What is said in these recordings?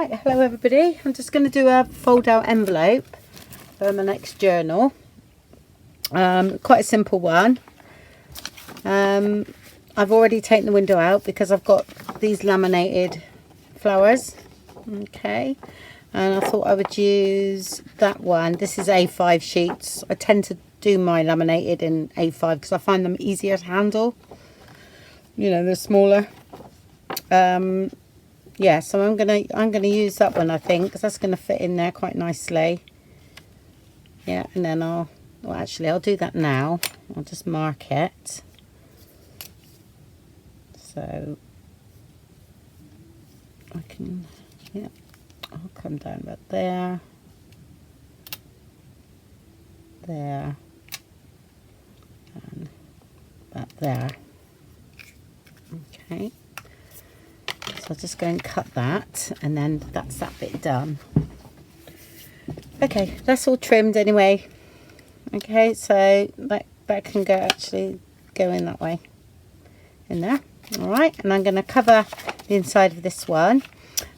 Right, hello everybody. I'm just going to do a fold out envelope for my next journal. Quite a simple one. I've already taken the window out because I've got these laminated flowers. Okay, and I thought I would use that one. This is A5 sheets. I tend to do my laminated in A5 because I find them easier to handle. You know, they're smaller. Yeah, so I'm gonna use that one, I think, because that's gonna fit in there quite nicely. Yeah, and then I'll do that now. I'll just mark it. So I can, yeah, I'll come down about there, there, and about there. Okay. So I'll just go and cut that, and then that's that bit done. Okay, that's all trimmed anyway. Okay, so that can go in that way, in there. All right, and I'm going to cover the inside of this one.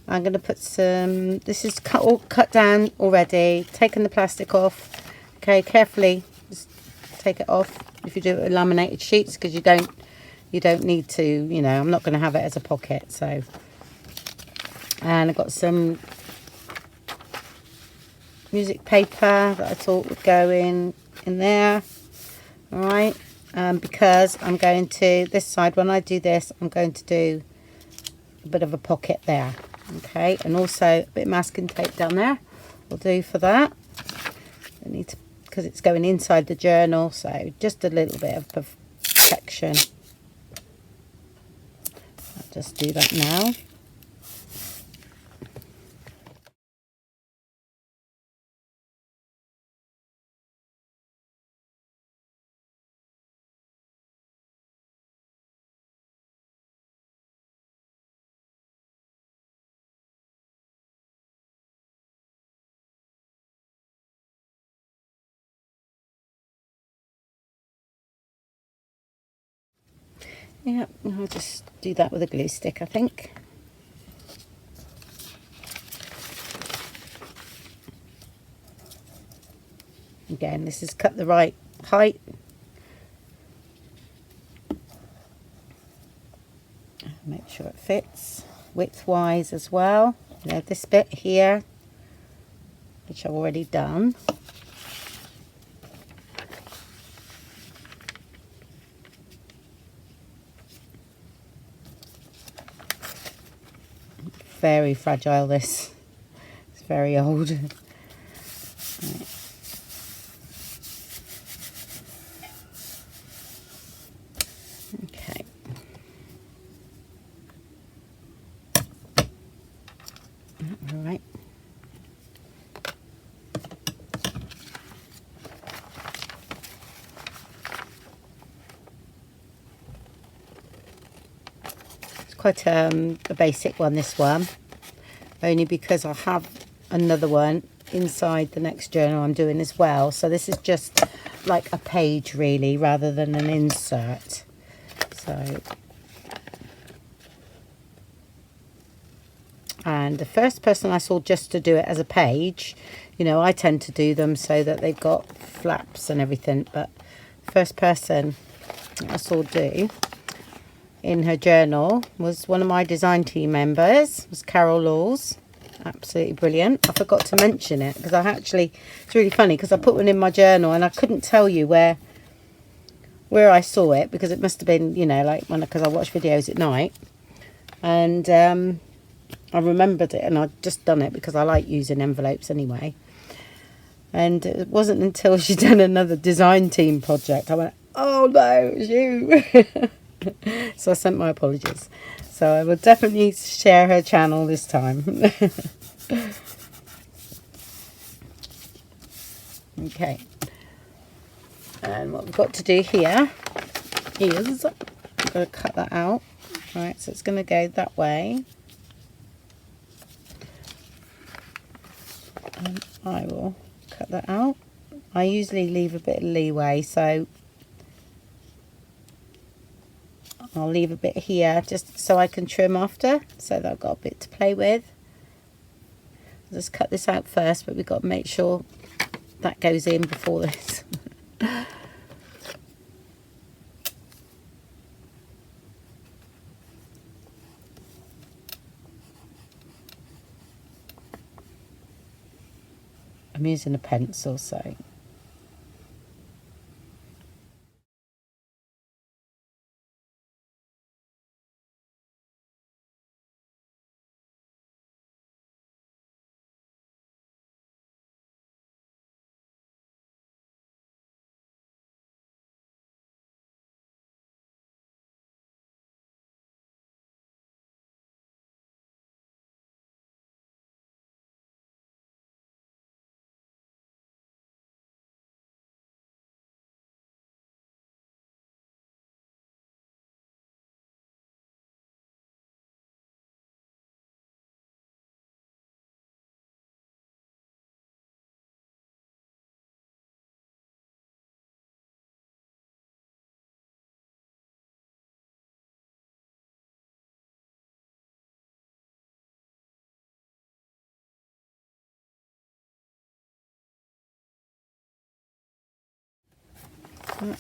I'm going to put some, this is all cut down already, taken the plastic off. Okay, carefully just take it off if you do it with laminated sheets, because you don't need to, you know, I'm not going to have it as a pocket. So, and I've got some music paper that I thought would go in there. All right, because I'm going to, this side, when I do this, I'm going to do a bit of a pocket there. Okay, and also a bit of masking tape down there will do for that. I need to, because it's going inside the journal, so just a little bit of protection. I'll just do that now. Yeah, I'll just do that with a glue stick, I think. Again, this is cut the right height. Make sure it fits width-wise as well. You know, this bit here, which I've already done. Very fragile, this. It's very old. Right. Okay. All right. Quite a basic one, this one, only because I have another one inside the next journal I'm doing as well, so this is just like a page really rather than an insert. So, and the first person I saw just to do it as a page, you know, I tend to do them so that they've got flaps and everything, but first person I saw do in her journal was one of my design team members, was Carol Laws. Absolutely brilliant. I forgot to mention it because it's really funny because I put one in my journal and I couldn't tell you where I saw it, because it must have been, you know, like because I watch videos at night, and I remembered it, and I'd just done it because I like using envelopes anyway. And it wasn't until she'd done another design team project I went, oh no, it was you. So I sent my apologies. So I will definitely share her channel this time. Okay. And what we've got to do here is, I'm going to cut that out. Right, so it's going to go that way. And I will cut that out. I usually leave a bit of leeway, so I'll leave a bit here just so I can trim after, so that I've got a bit to play with. Let's cut this out first, but we've got to make sure that goes in before this. I'm using a pencil, so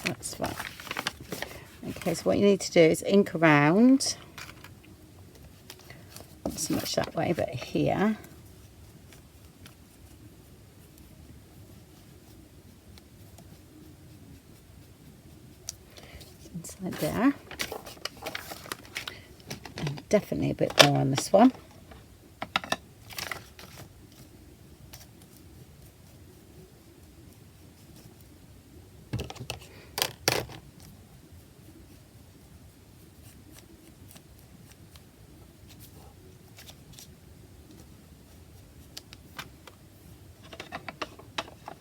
that's right. Okay, so what you need to do is ink around, not so much that way, but here. Inside there. And definitely a bit more on this one.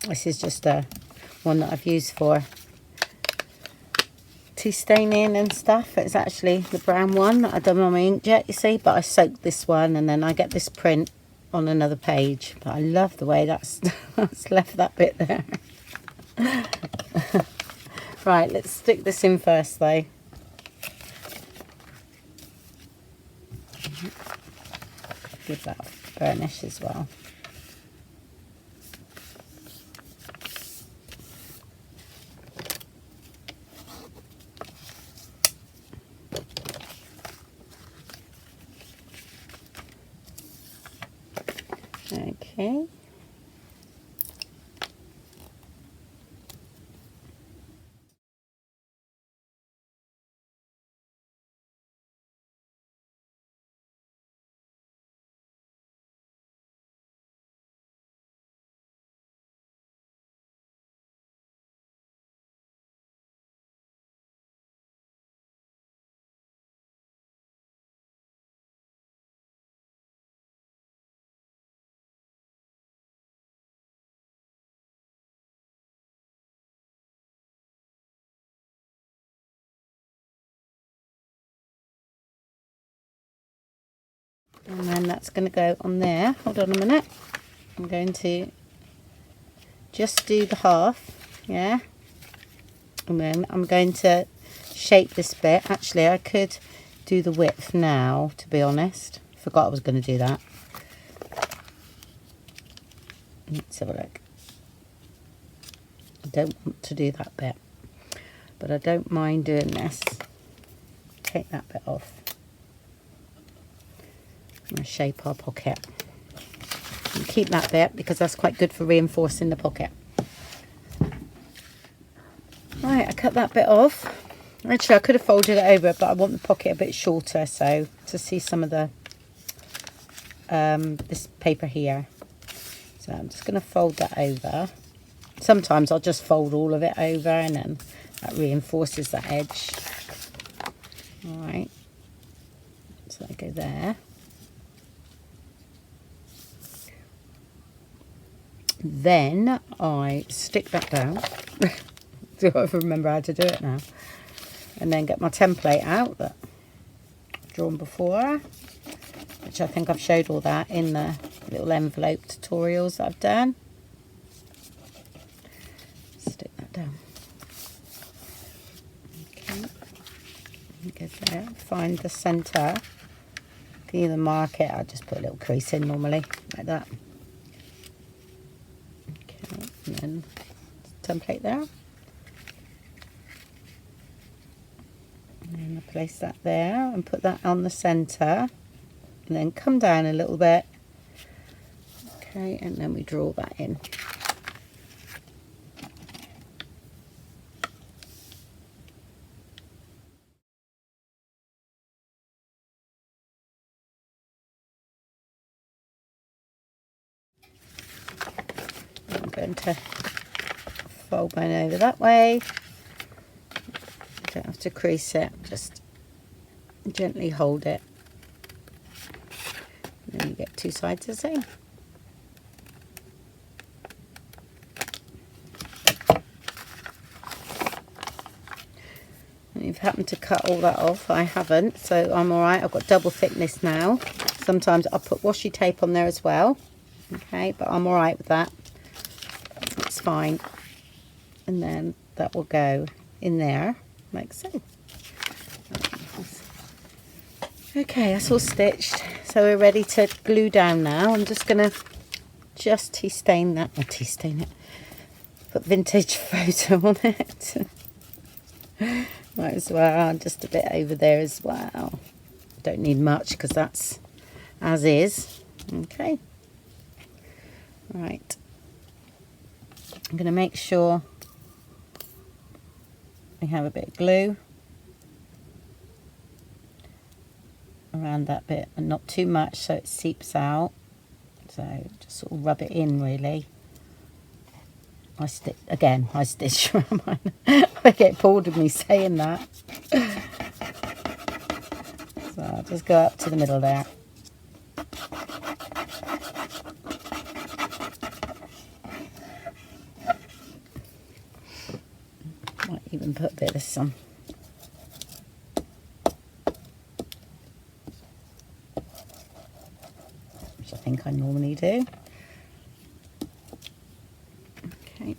This is just a one that I've used for tea staining and stuff. It's actually the brown one that I've done on my inkjet, you see, but I soaked this one and then I get this print on another page. But I love the way that's, that's left that bit there. Right, let's stick this in first though. Give that a burnish as well. Okay. And then that's going to go on there. Hold on a minute. I'm going to just do the half, yeah. And then I'm going to shape this bit. Actually, I could do the width now, to be honest. Forgot I was going to do that. Let's have a look. I don't want to do that bit, but I don't mind doing this. Take that bit off. I'm going to shape our pocket. And keep that bit because that's quite good for reinforcing the pocket. Right, I cut that bit off. Actually, I could have folded it over, but I want the pocket a bit shorter, so to see some of the this paper here. So I'm just going to fold that over. Sometimes I'll just fold all of it over and then that reinforces that edge. All right, so I go there. Then I stick that down. Do I remember how to do it now? And then get my template out that I've drawn before, which I think I've showed all that in the little envelope tutorials that I've done. Stick that down. Okay. Go there. Find the centre. Can either mark it. I'll just put a little crease in normally, like that. and then template there. And then I place that there and put that on the centre, and then come down a little bit. Okay, and then we draw that in. I'm going to fold mine over that way. Don't have to crease it, just gently hold it. And then you get two sides the same. And you've happened to cut all that off. I haven't, so I'm alright. I've got double thickness now. Sometimes I'll put washi tape on there as well. Okay, but I'm alright with that. It's fine. And then that will go in there, like so. Okay, that's all stitched. So we're ready to glue down now. I'm just going to tea stain that. Not tea stain it. Put vintage photo on it. Might as well. Just a bit over there as well. Don't need much because that's as is. Okay. Right. I'm going to make sure we have a bit of glue around that bit, and not too much so it seeps out. So just sort of rub it in really. I stitch around mine. I get bored of me saying that. So I'll just go up to the middle there. Might even put a bit of this on. Which I think I normally do. Okay.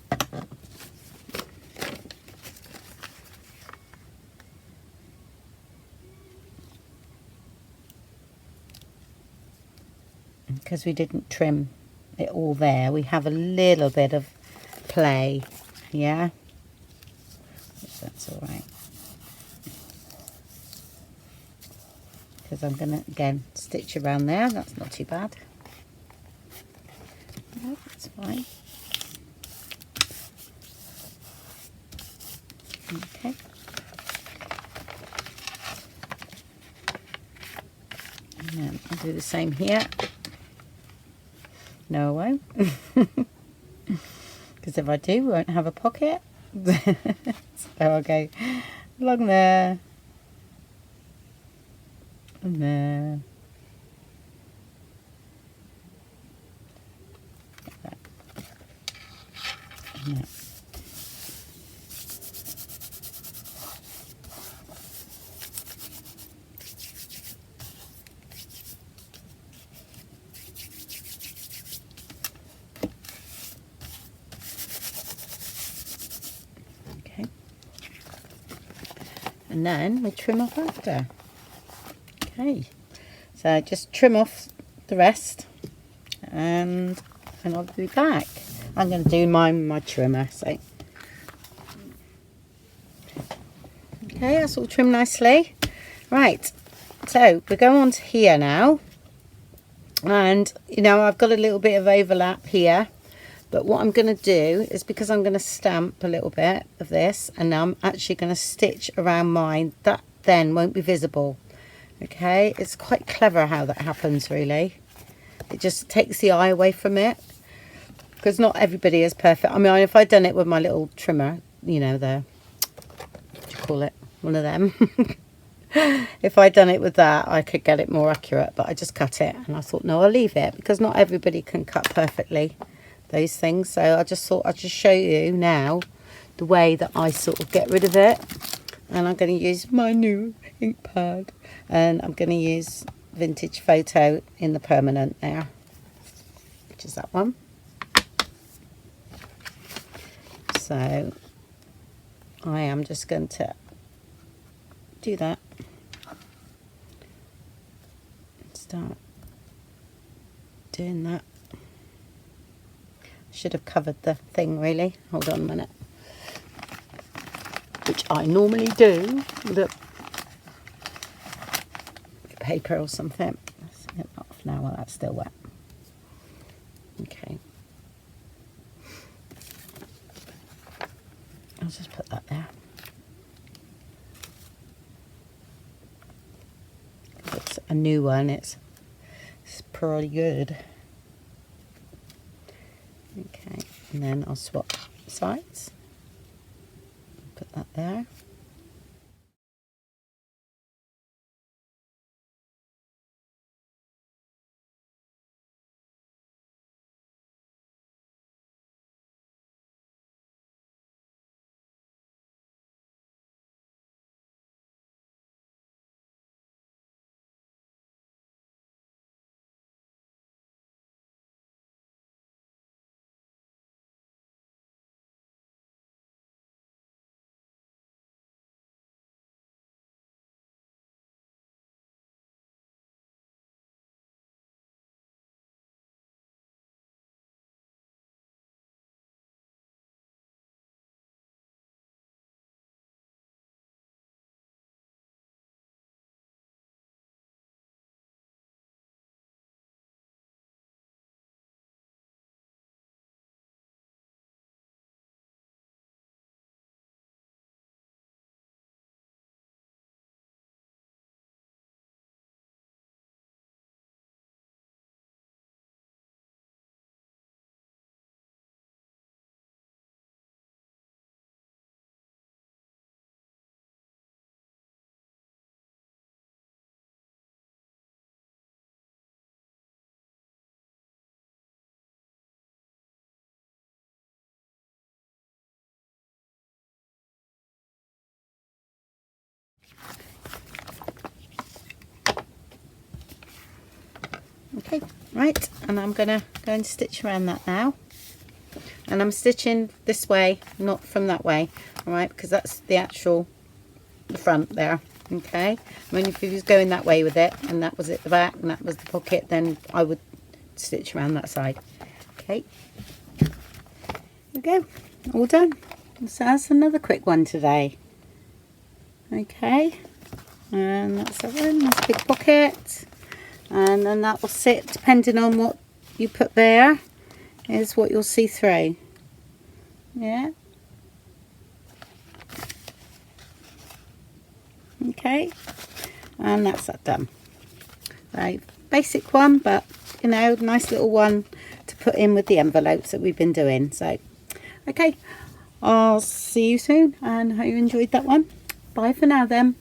Because we didn't trim it all there, we have a little bit of play, yeah? That's all right. Because I'm going to, again, stitch around there. That's not too bad. No, that's fine. Okay. And then I'll do the same here. No, I won't. Because if I do, we won't have a pocket. So I'll go along there. And there. Like that. And that. Okay. And then we trim off after. Okay, so just trim off the rest, and I'll be back. I'm going to do my trimmer. So, okay, that's all trimmed nicely. Right, so we're going on to here now, and you know I've got a little bit of overlap here, but what I'm going to do is, because I'm going to stamp a little bit of this, and I'm actually going to stitch around mine. That then won't be visible. Okay, it's quite clever how that happens, really. It just takes the eye away from it, because not everybody is perfect. I mean, if I'd done it with my little trimmer, you know, what do you call it, one of them. If I'd done it with that, I could get it more accurate, but I just cut it, and I thought, no, I'll leave it, because not everybody can cut perfectly those things. So I just thought I'd just show you now the way that I sort of get rid of it. And I'm going to use my new ink pad, and I'm going to use Vintage Photo in the permanent there, which is that one. So I am just going to do that. Start doing that. should have covered the thing really. Hold on a minute. Which I normally do with a paper or something. Let's get that off now while that's still wet. Okay. I'll just put that there. It's a new one, it's pretty good. Okay, and then I'll swap sides. Put that there. Okay, right, and I'm gonna go and stitch around that now. And I'm stitching this way, not from that way, all right, because that's the front there. Okay, I mean, if you was going that way with it and that was at the back and that was the pocket, then I would stitch around that side. Okay, there we go, all done. So that's another quick one today. Okay, and that's that one, that's a big pocket, and then that will sit, depending on what you put there, is what you'll see through. Yeah. Okay, and that's that done. Right, basic one, but you know, nice little one to put in with the envelopes that we've been doing. So, okay, I'll see you soon, and hope you enjoyed that one. Bye for now then.